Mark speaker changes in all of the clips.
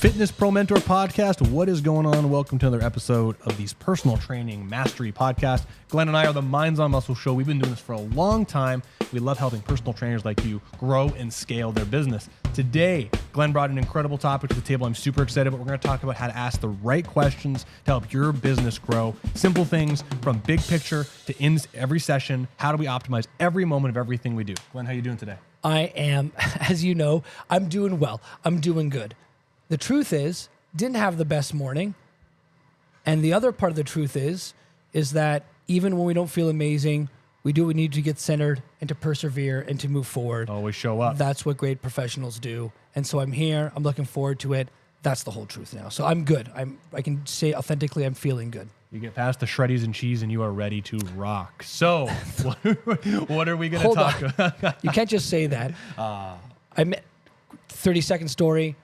Speaker 1: Fitness Pro Mentor Podcast. What is going on? Welcome to another episode of the Personal Training Mastery Podcast. Glenn and I are the Minds on Muscle show. We've been doing this for a long time. We love helping personal trainers like you grow and scale their business. Today, Glenn brought an incredible topic to the table. I'm super excited, but we're going to talk about how to ask the right questions to help your business grow. Simple things from big picture to in every session. How do we optimize every moment of everything we do? Glenn, how you doing today?
Speaker 2: I am, as you know, I'm doing well. I'm doing good. The truth is, didn't have the best morning. And the other part of the truth is that even when we don't feel amazing, we need to get centered and to persevere and to move forward.
Speaker 1: Always show up.
Speaker 2: That's what great professionals do. And so I'm here. I'm looking forward to it. That's the whole truth now. So I'm good. I can say authentically I'm feeling good.
Speaker 1: You get past the shreddies and cheese and you are ready to rock. So what are we going to talk about?
Speaker 2: You can't just say that. I met 30-second story.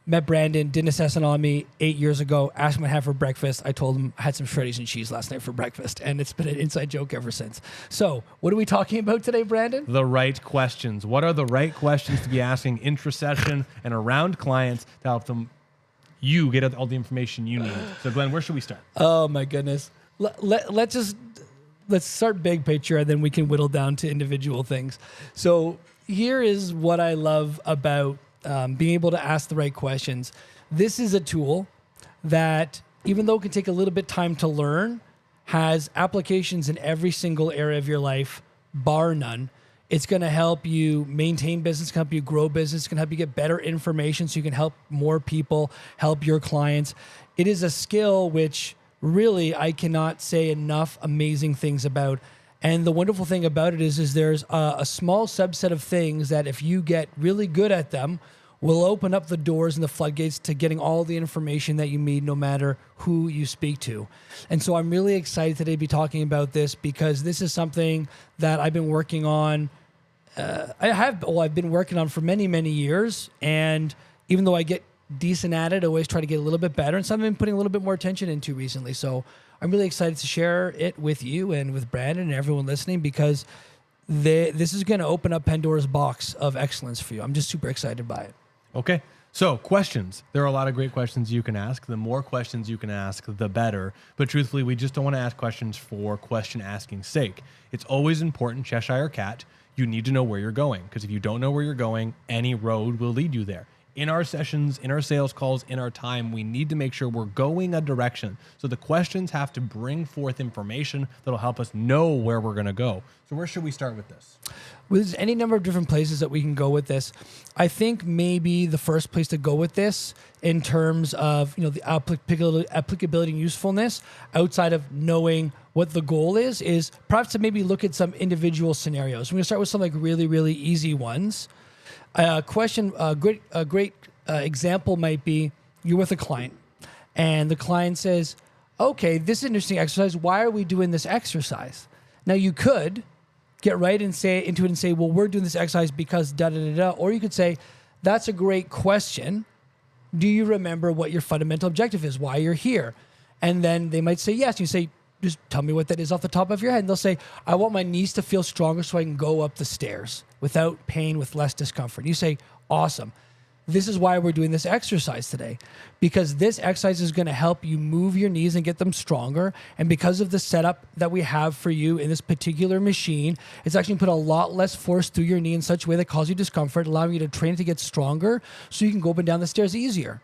Speaker 2: Met Brandon, did an assessment on me 8 years ago, asked him what I had for breakfast. I told him I had some shreddies and cheese last night for breakfast, and it's been an inside joke ever since. So what are we talking about today, Brandon?
Speaker 1: The right questions. What are the right questions to be asking intra-session and around clients to help you get all the information you need? So Glenn, where should we start?
Speaker 2: Oh my goodness. Let's start big picture, and then we can whittle down to individual things. So here is what I love about being able to ask the right questions. This is a tool that, even though it can take a little bit time to learn, has applications in every single area of your life, bar none. It's going to help you maintain business, help you grow business, it's going to help you get better information so you can help more people, help your clients. It is a skill which really I cannot say enough amazing things about. And the wonderful thing about it is there's a small subset of things that if you get really good at them, will open up the doors and the floodgates to getting all the information that you need no matter who you speak to. And so I'm really excited today to be talking about this because this is something that I've been working on. I've been working on for many, many years. And even though I get decent at it, I always try to get a little bit better. And something I've been putting a little bit more attention into recently. So I'm really excited to share it with you and with Brandon and everyone listening because this is going to open up Pandora's box of excellence for you. I'm just super excited by it.
Speaker 1: Okay. So questions. There are a lot of great questions you can ask. The more questions you can ask, the better. But truthfully, we just don't want to ask questions for question asking sake. It's always important, Cheshire Cat, you need to know where you're going. Because if you don't know where you're going, any road will lead you there. In our sessions, in our sales calls, in our time, we need to make sure we're going a direction. So the questions have to bring forth information that'll help us know where we're going to go. So where should we start with this?
Speaker 2: Well, there's any number of different places that we can go with this. I think maybe the first place to go with this in terms of the applicability and usefulness outside of knowing what the goal is perhaps to maybe look at some individual scenarios. We're going to start with some really, really easy ones. A great example might be you're with a client and the client says, okay, this is an interesting exercise. Why are we doing this exercise? Now you could get right into it and say, well, we're doing this exercise because da-da-da-da. Or you could say, that's a great question. Do you remember what your fundamental objective is? Why you're here? And then they might say yes. You say, just tell me what that is off the top of your head. And they'll say, I want my knees to feel stronger so I can go up the stairs without pain, with less discomfort. You say, awesome. This is why we're doing this exercise today, because this exercise is going to help you move your knees and get them stronger. And because of the setup that we have for you in this particular machine, it's actually put a lot less force through your knee in such a way that causes you discomfort, allowing you to train to get stronger so you can go up and down the stairs easier.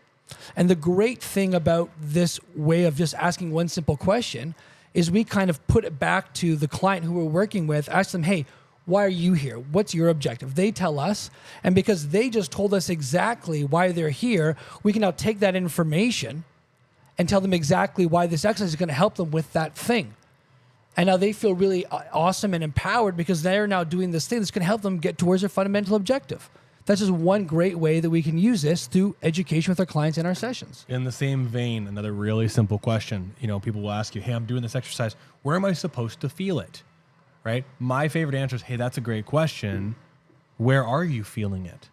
Speaker 2: And the great thing about this way of just asking one simple question is we kind of put it back to the client who we're working with, ask them, hey, why are you here? What's your objective? They tell us, and because they just told us exactly why they're here, we can now take that information and tell them exactly why this exercise is going to help them with that thing. And now they feel really awesome and empowered because they're now doing this thing that's going to help them get towards their fundamental objective. That's just one great way that we can use this through education with our clients in our sessions.
Speaker 1: In the same vein, another really simple question. People will ask you, hey, I'm doing this exercise. Where am I supposed to feel it? Right? My favorite answer is, hey, that's a great question. Where are you feeling it?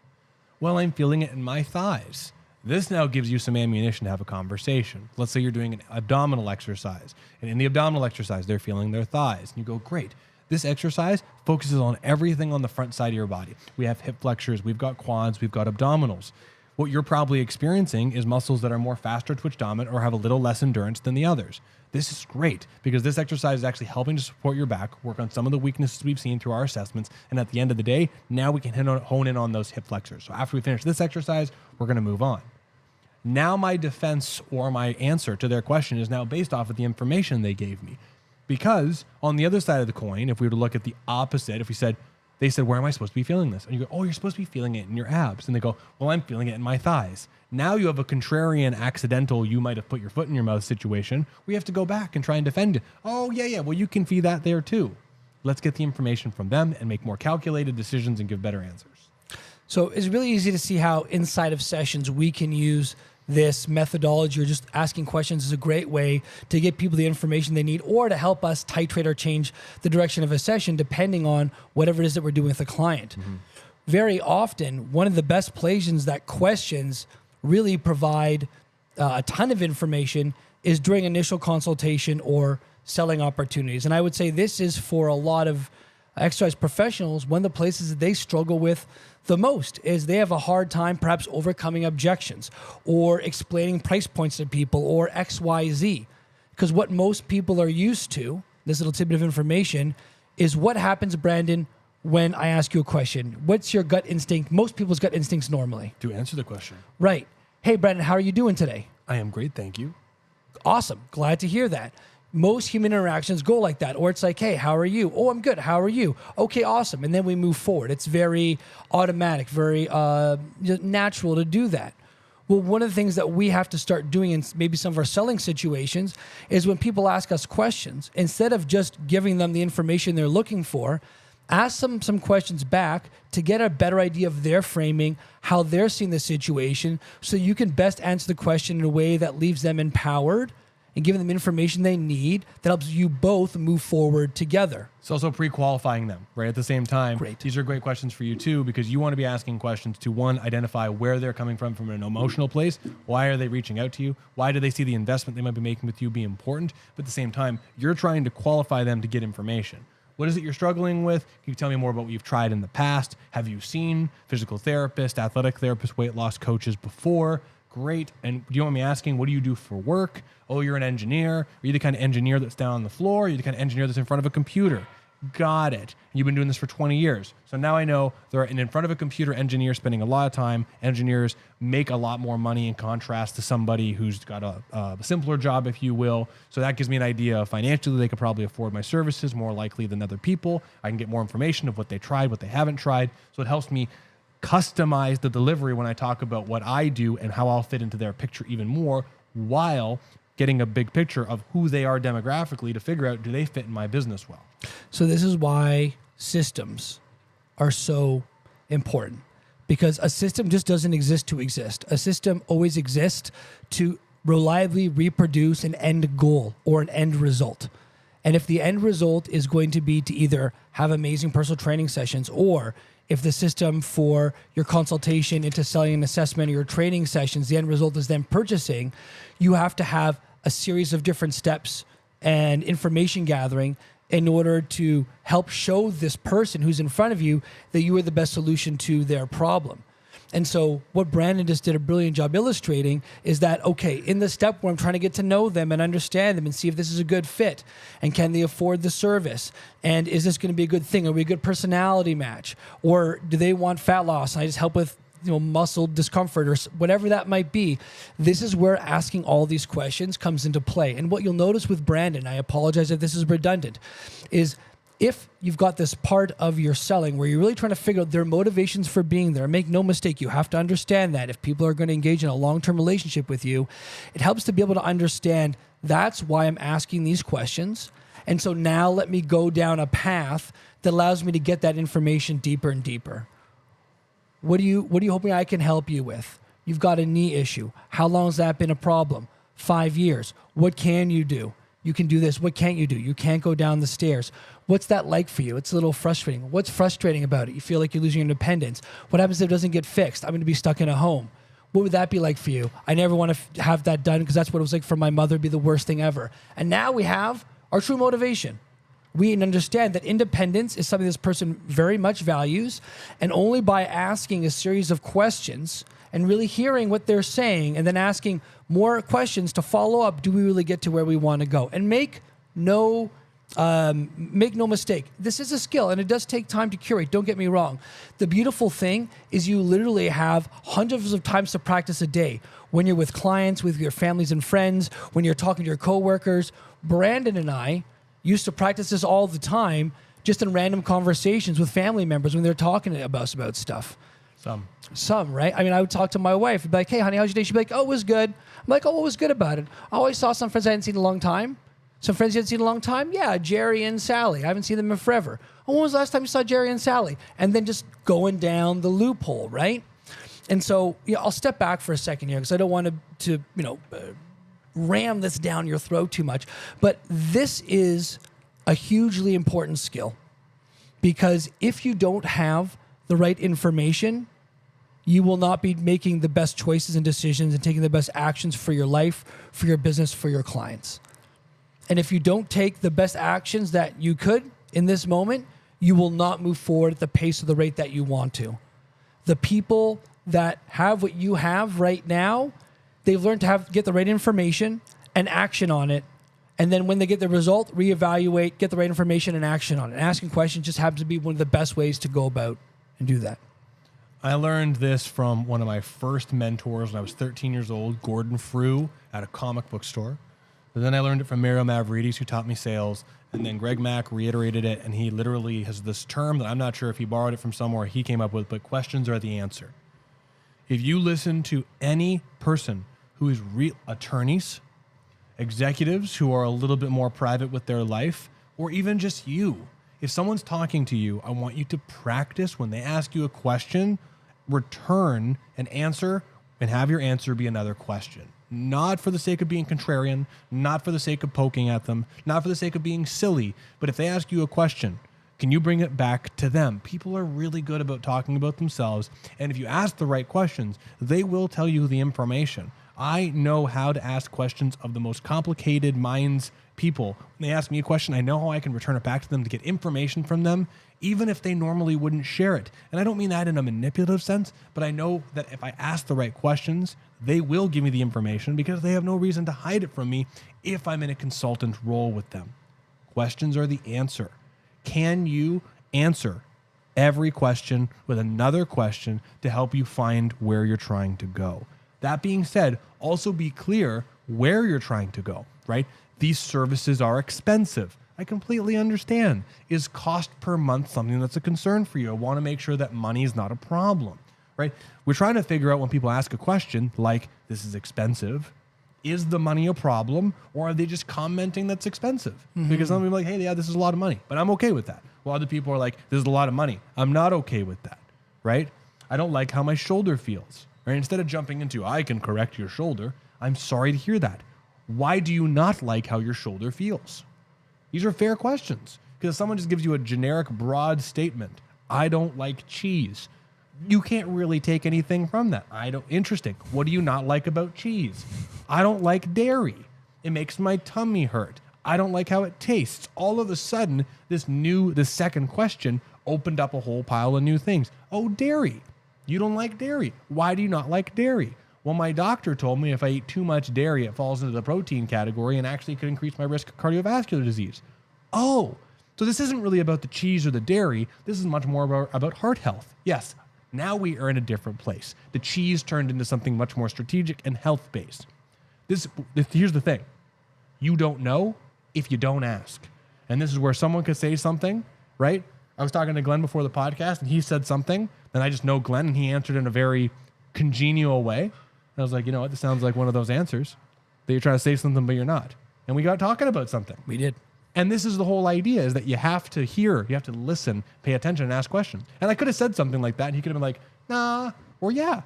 Speaker 1: Well, I'm feeling it in my thighs. This now gives you some ammunition to have a conversation. Let's say you're doing an abdominal exercise. And in the abdominal exercise, they're feeling their thighs. And you go, great. This exercise focuses on everything on the front side of your body. We have hip flexors, we've got quads, we've got abdominals. What you're probably experiencing is muscles that are more faster twitch dominant or have a little less endurance than the others. This is great because this exercise is actually helping to support your back, work on some of the weaknesses we've seen through our assessments. And at the end of the day, now we can hone in on those hip flexors. So after we finish this exercise, we're going to move on. Now my defense or my answer to their question is now based off of the information they gave me. Because on the other side of the coin, if we were to look at the opposite, if we said, they said, where am I supposed to be feeling this? And you go, oh, you're supposed to be feeling it in your abs. And they go, well, I'm feeling it in my thighs. Now you have a contrarian, accidental, you might have put your foot in your mouth situation. We have to go back and try and defend it. Oh, yeah. Well, you can feel that there too. Let's get the information from them and make more calculated decisions and give better answers.
Speaker 2: So it's really easy to see how inside of sessions we can use this methodology or just asking questions is a great way to get people the information they need or to help us titrate or change the direction of a session depending on whatever it is that we're doing with the client. Mm-hmm. Very often, one of the best places that questions really provide a ton of information is during initial consultation or selling opportunities. And I would say this is for a lot of exercise professionals, one of the places that they struggle with the most is they have a hard time perhaps overcoming objections or explaining price points to people or XYZ. Because what most people are used to, this little tidbit of information, is what happens, Brandon, when I ask you a question. What's your gut instinct? Most people's gut instincts normally.
Speaker 1: To answer the question.
Speaker 2: Right. Hey, Brandon, how are you doing today?
Speaker 1: I am great, thank you.
Speaker 2: Awesome. Glad to hear that. Most human interactions go like that. Or it's like, hey, how are you? Oh, I'm good. How are you? Okay, awesome. And then we move forward. It's very automatic, very natural to do that. Well, one of the things that we have to start doing in maybe some of our selling situations is when people ask us questions, instead of just giving them the information they're looking for, ask them some questions back to get a better idea of their framing, how they're seeing the situation, so you can best answer the question in a way that leaves them empowered and giving them information they need that helps you both move forward together.
Speaker 1: It's also pre-qualifying them, right? At the same time,
Speaker 2: Great.
Speaker 1: These are great questions for you too, because you want to be asking questions to, one, identify where they're coming from an emotional place. Why are they reaching out to you? Why do they see the investment they might be making with you be important? But at the same time, you're trying to qualify them to get information. What is it you're struggling with? Can you tell me more about what you've tried in the past? Have you seen physical therapists, athletic therapists, weight loss coaches before? Great. And do you want me asking, what do you do for work? Oh, you're an engineer. Are you the kind of engineer that's down on the floor? Are you the kind of engineer that's in front of a computer? Got it. You've been doing this for 20 years. So now I know they're in front of a computer engineer spending a lot of time. Engineers make a lot more money in contrast to somebody who's got a simpler job, if you will. So that gives me an idea of financially they could probably afford my services more likely than other people. I can get more information of what they tried, what they haven't tried. So it helps me customize the delivery when I talk about what I do and how I'll fit into their picture even more, while getting a big picture of who they are demographically to figure out, do they fit in my business well?
Speaker 2: So this is why systems are so important, because a system just doesn't exist to exist. A system always exists to reliably reproduce an end goal or an end result. And if the end result is going to be to either have amazing personal training sessions, or if the system for your consultation into selling an assessment or your training sessions, the end result is then purchasing, you have to have a series of different steps and information gathering in order to help show this person who's in front of you that you are the best solution to their problem. And so what Brandon just did a brilliant job illustrating is that, okay, in the step where I'm trying to get to know them and understand them and see if this is a good fit and can they afford the service and is this going to be a good thing? Are we a good personality match? Or do they want fat loss and I just help with muscle discomfort or whatever that might be? This is where asking all these questions comes into play. And what you'll notice with Brandon, I apologize if this is redundant, is if you've got this part of your selling where you're really trying to figure out their motivations for being there, make no mistake, you have to understand that if people are going to engage in a long-term relationship with you, it helps to be able to understand that's why I'm asking these questions. And so now let me go down a path that allows me to get that information deeper and deeper. What are you hoping I can help you with? You've got a knee issue. How long has that been a problem? 5 years. What can you do? You can do this. What can't you do? You can't go down the stairs. What's that like for you? It's a little frustrating. What's frustrating about it? You feel like you're losing your independence. What happens if it doesn't get fixed? I'm going to be stuck in a home. What would that be like for you? I never want to have that done because that's what it was like for my mother. It'd be the worst thing ever. And now we have our true motivation. We understand that independence is something this person very much values, and only by asking a series of questions and really hearing what they're saying and then asking more questions to follow up. Do we really get to where we want to go? And make no mistake. This is a skill and it does take time to curate. Don't get me wrong. The beautiful thing is you literally have hundreds of times to practice a day when you're with clients, with your families and friends, when you're talking to your coworkers. Brandon and I used to practice this all the time, just in random conversations with family members when they're talking to us about stuff. Some, right? I mean, I would talk to my wife. I'd be like, hey, honey, how's your day? She'd be like, oh, it was good. I'm like, oh, what was good about it? I always saw some friends I hadn't seen in a long time. Some friends you hadn't seen in a long time? Yeah, Jerry and Sally. I haven't seen them in forever. Oh, when was the last time you saw Jerry and Sally? And then just going down the loophole, right? And so I'll step back for a second here because I don't want to ram this down your throat too much. But this is a hugely important skill, because if you don't have the right information, you will not be making the best choices and decisions and taking the best actions for your life, for your business, for your clients. And if you don't take the best actions that you could in this moment, you will not move forward at the pace or the rate that you want to. The people that have what you have right now, they've learned to get the right information and action on it. And then when they get the result, reevaluate, get the right information and action on it. And asking questions just happens to be one of the best ways to go about and do that.
Speaker 1: I learned this from one of my first mentors when I was 13 years old, Gordon Frew, at a comic book store. And then I learned it from Mario Mavridis, who taught me sales. And then Greg Mack reiterated it, and he literally has this term that I'm not sure if he borrowed it from somewhere he came up with, but questions are the answer. If you listen to any person who is attorneys, executives who are a little bit more private with their life, or even just you, if someone's talking to you, I want you to practice when they ask you a question, return an answer and have your answer be another question. Not for the sake of being contrarian, not for the sake of poking at them, not for the sake of being silly, but if they ask you a question, can you bring it back to them? People are really good about talking about themselves, and if you ask the right questions, they will tell you the information. I know how to ask questions of the most complicated minds people. When they ask me a question, I know how I can return it back to them to get information from them, even if they normally wouldn't share it. And I don't mean that in a manipulative sense, but I know that if I ask the right questions, they will give me the information because they have no reason to hide it from me if I'm in a consultant role with them. Questions are the answer. Can you answer every question with another question to help you find where you're trying to go? That being said, also be clear where you're trying to go, right? These services are expensive. I completely understand. Is cost per month something that's a concern for you? I want to make sure that money is not a problem, right? We're trying to figure out when people ask a question like, this is expensive, is the money a problem, or are they just commenting that's expensive? Mm-hmm. Because some people are like, hey, yeah, this is a lot of money, but I'm okay with that. While other people are like, this is a lot of money. I'm not okay with that, right? I don't like how my shoulder feels. Right? Instead of jumping into, I can correct your shoulder, I'm sorry to hear that. Why do you not like how your shoulder feels? These are fair questions. Because if someone just gives you a generic, broad statement, I don't like cheese, you can't really take anything from that. Interesting. What do you not like about cheese? I don't like dairy. It makes my tummy hurt. I don't like how it tastes. All of a sudden, the second question opened up a whole pile of new things. Oh, dairy. You don't like dairy. Why do you not like dairy? Well, my doctor told me if I eat too much dairy, it falls into the protein category and actually could increase my risk of cardiovascular disease. Oh, so this isn't really about the cheese or the dairy. This is much more about heart health. Yes, now we are in a different place. The cheese turned into something much more strategic and health-based. Here's the thing. You don't know if you don't ask. And this is where someone could say something, right? I was talking to Glenn before the podcast, and he said something, and I just know Glenn, and he answered in a very congenial way. And I was like, you know what? This sounds like one of those answers that you're trying to say something, but you're not. And we got talking about something.
Speaker 2: We did.
Speaker 1: And this is the whole idea, is that you have to hear, you have to listen, pay attention, and ask questions. And I could have said something like that, and he could have been like, nah, or yeah.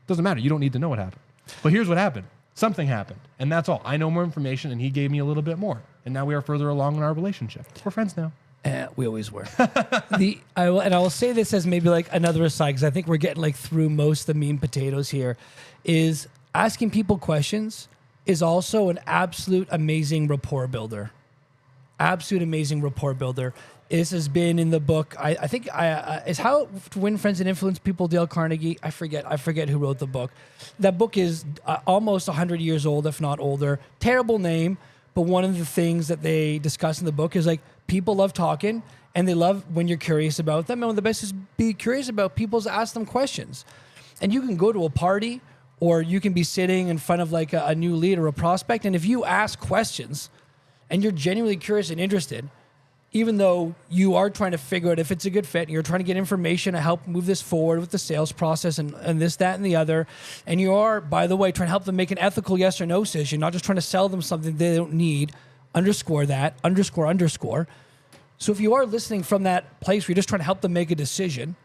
Speaker 1: Doesn't matter. You don't need to know what happened. But here's what happened. Something happened, and that's all. I know more information, and he gave me a little bit more. And now we are further along in our relationship. We're friends now.
Speaker 2: We always were. I will say this as maybe like another aside, because I think we're getting like through most of the meat and potatoes here, is asking people questions is also an absolute amazing rapport builder. Absolute amazing rapport builder. This has been in the book. I think is How to Win Friends and Influence People, Dale Carnegie. I forget who wrote the book. That book is almost 100 years old, if not older. Terrible name, but one of the things that they discuss in the book is like people love talking and they love when you're curious about them. And one of the best is be curious about people, is ask them questions. And you can go to a party or you can be sitting in front of like a new lead or a prospect. And if you ask questions and you're genuinely curious and interested, even though you are trying to figure out if it's a good fit, and you're trying to get information to help move this forward with the sales process and this, that, and the other, and you are, by the way, trying to help them make an ethical yes or no decision, not just trying to sell them something they don't need, underscore that, underscore. So if you are listening from that place where you're just trying to help them make a decision,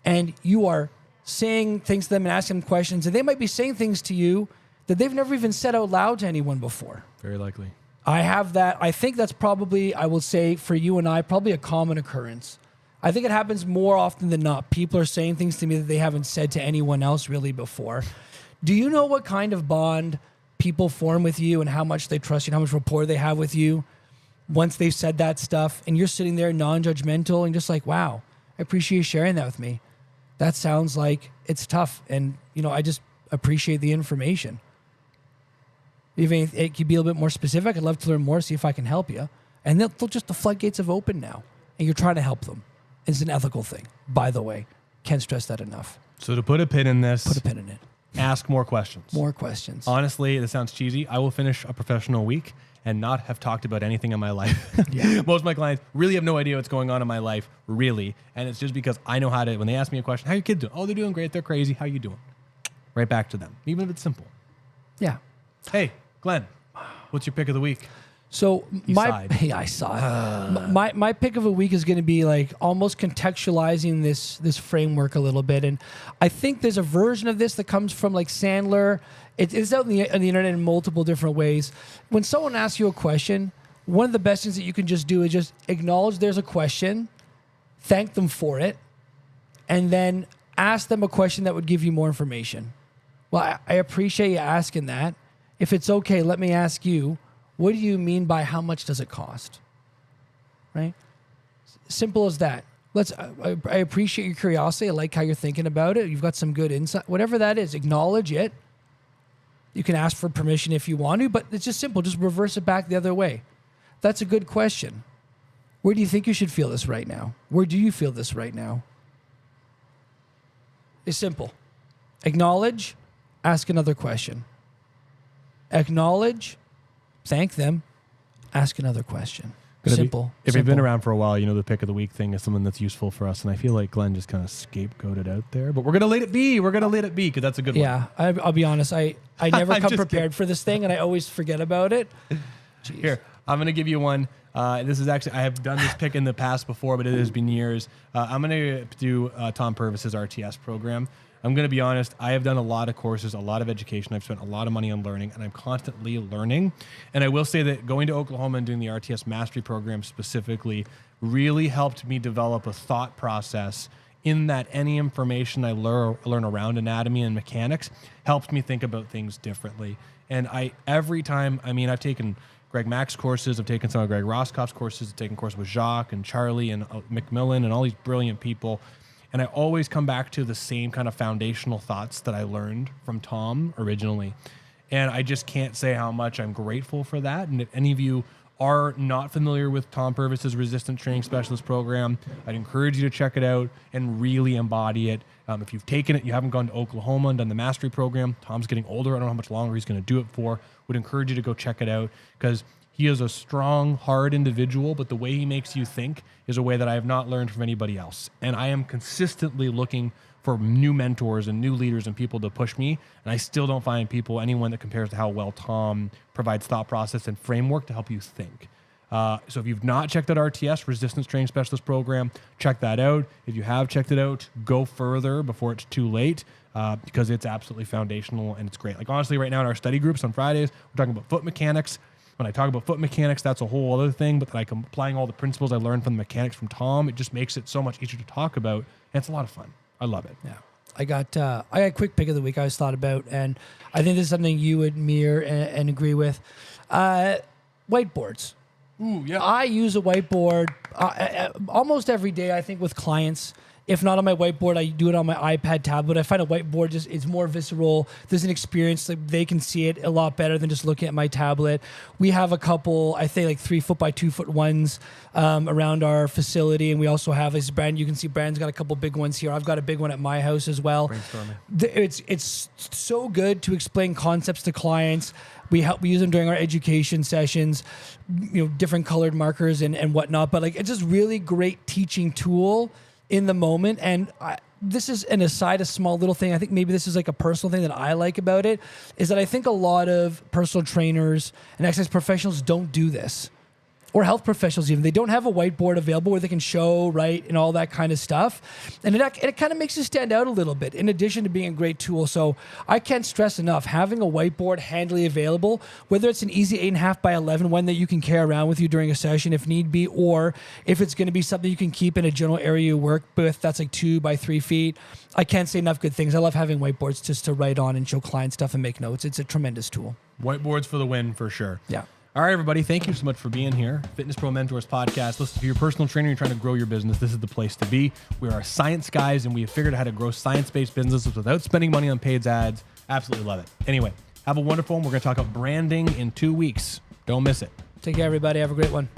Speaker 2: and you are saying things to them and asking them questions, and they might be saying things to you that they've never even said out loud to anyone before.
Speaker 1: Very likely.
Speaker 2: I have that. I think that's probably, I will say for you and I, probably a common occurrence. I think it happens more often than not. People are saying things to me that they haven't said to anyone else really before. Do you know what kind of bond people form with you and how much they trust you and how much rapport they have with you once they've said that stuff and you're sitting there non-judgmental and just like, wow, I appreciate you sharing that with me. That sounds like it's tough. And, I just appreciate the information. Even if it could be a little bit more specific, I'd love to learn more, see if I can help you. And the floodgates have opened now, and you're trying to help them. It's an ethical thing, by the way. Can't stress that enough.
Speaker 1: So to put a pin in this,
Speaker 2: Put a pin in it.
Speaker 1: ask more questions.
Speaker 2: More questions.
Speaker 1: Honestly, this sounds cheesy. I will finish a professional week and not have talked about anything in my life.
Speaker 2: Yeah.
Speaker 1: Most of my clients really have no idea what's going on in my life, really. And it's just because I know how to, when they ask me a question, how are your kids doing? Oh, they're doing great. They're crazy. How you doing? Right back to them, even if it's simple.
Speaker 2: Yeah.
Speaker 1: Hey, Glenn, what's your pick of the week?
Speaker 2: So I saw it. My pick of a week is going to be like almost contextualizing this framework a little bit, and I think there's a version of this that comes from like Sandler. It's out on the internet in multiple different ways. When someone asks you a question, one of the best things that you can just do is just acknowledge there's a question, thank them for it, and then ask them a question that would give you more information. Well, I appreciate you asking that. If it's okay, let me ask you, what do you mean by how much does it cost? Right? Simple as that. I appreciate your curiosity. I like how you're thinking about it. You've got some good insight. Whatever that is, acknowledge it. You can ask for permission if you want to, but it's just simple. Just reverse it back the other way. That's a good question. Where do you think you should feel this right now? Where do you feel this right now? It's simple. Acknowledge, ask another question. Acknowledge, thank them, ask another question. Simple.
Speaker 1: If you've been around for a while, you know the pick of the week thing is something that's useful for us. And I feel like Glenn just kind of scapegoated out there. But we're going to let it be. We're going to let it be because that's a good one.
Speaker 2: Yeah, I'll be honest. I never come prepared for this thing, and I always forget about it. Jeez.
Speaker 1: Here, I'm going to give you one. This is actually, I have done this pick in the past before, but it has been years. I'm going to do Tom Purvis's RTS program. I'm going to be honest, I have done a lot of courses, a lot of education. I've spent a lot of money on learning, and I'm constantly learning. And I will say that going to Oklahoma and doing the RTS Mastery program specifically really helped me develop a thought process in that any information I learn around anatomy and mechanics helps me think about things differently. And every time, I've taken Greg Mack's courses, I've taken some of Greg Roscoff's courses, I've taken courses with Jacques and Charlie and McMillan and all these brilliant people. And I always come back to the same kind of foundational thoughts that I learned from Tom originally. And I just can't say how much I'm grateful for that. And if any of you are not familiar with Tom Purvis's Resistance Training Specialist program, I'd encourage you to check it out and really embody it. If you've taken it, you haven't gone to Oklahoma and done the mastery program, Tom's getting older. I don't know how much longer he's going to do it for. Would encourage you to go check it out because he is a strong, hard individual, but the way he makes you think is a way that I have not learned from anybody else. And I am consistently looking for new mentors and new leaders and people to push me. And I still don't find anyone that compares to how well Tom provides thought process and framework to help you think. So if you've not checked out RTS, Resistance Training Specialist Program, check that out. If you have checked it out, go further before it's too late because it's absolutely foundational and it's great. Like honestly, right now in our study groups on Fridays, we're talking about foot mechanics. When I talk about foot mechanics, that's a whole other thing, but like I'm applying all the principles I learned from the mechanics from Tom. It just makes it so much easier to talk about, and it's a lot of fun. I love it.
Speaker 2: Yeah. I got a quick pick of the week I always thought about, and I think this is something you would mirror and agree with. Whiteboards.
Speaker 1: Ooh, yeah.
Speaker 2: I use a whiteboard almost every day, I think, with clients. If not on my whiteboard, I do it on my iPad tablet. I find a whiteboard just it's more visceral. There's an experience like they can see it a lot better than just looking at my tablet. We have a couple, I think, like 3 foot by 2 foot ones around our facility, and we also have this brand. You can see Brand's got a couple big ones here. I've got a big one at my house as well. It's so good to explain concepts to clients. We use them during our education sessions, different colored markers and whatnot. But like it's just really great teaching tool in the moment. And this is an aside, a small little thing. I think maybe this is like a personal thing that I like about it is that I think a lot of personal trainers and exercise professionals don't do this. Or health professionals even. They don't have a whiteboard available where they can show, write, and all that kind of stuff. And it kind of makes you stand out a little bit in addition to being a great tool. So I can't stress enough, having a whiteboard handily available, whether it's an easy 8.5 by 11 one that you can carry around with you during a session if need be, or if it's going to be something you can keep in a general area you work with that's like 2 by 3 feet. I can't say enough good things. I love having whiteboards just to write on and show clients stuff and make notes. It's a tremendous tool.
Speaker 1: Whiteboards for the win, for sure.
Speaker 2: Yeah.
Speaker 1: All right, everybody. Thank you so much for being here. Fitness Pro Mentors podcast. Listen, if you're a personal trainer, you're trying to grow your business, this is the place to be. We are science guys, and we have figured out how to grow science-based businesses without spending money on paid ads. Absolutely love it. Anyway, have a wonderful one. We're going to talk about branding in 2 weeks. Don't miss it.
Speaker 2: Take care, everybody. Have a great one.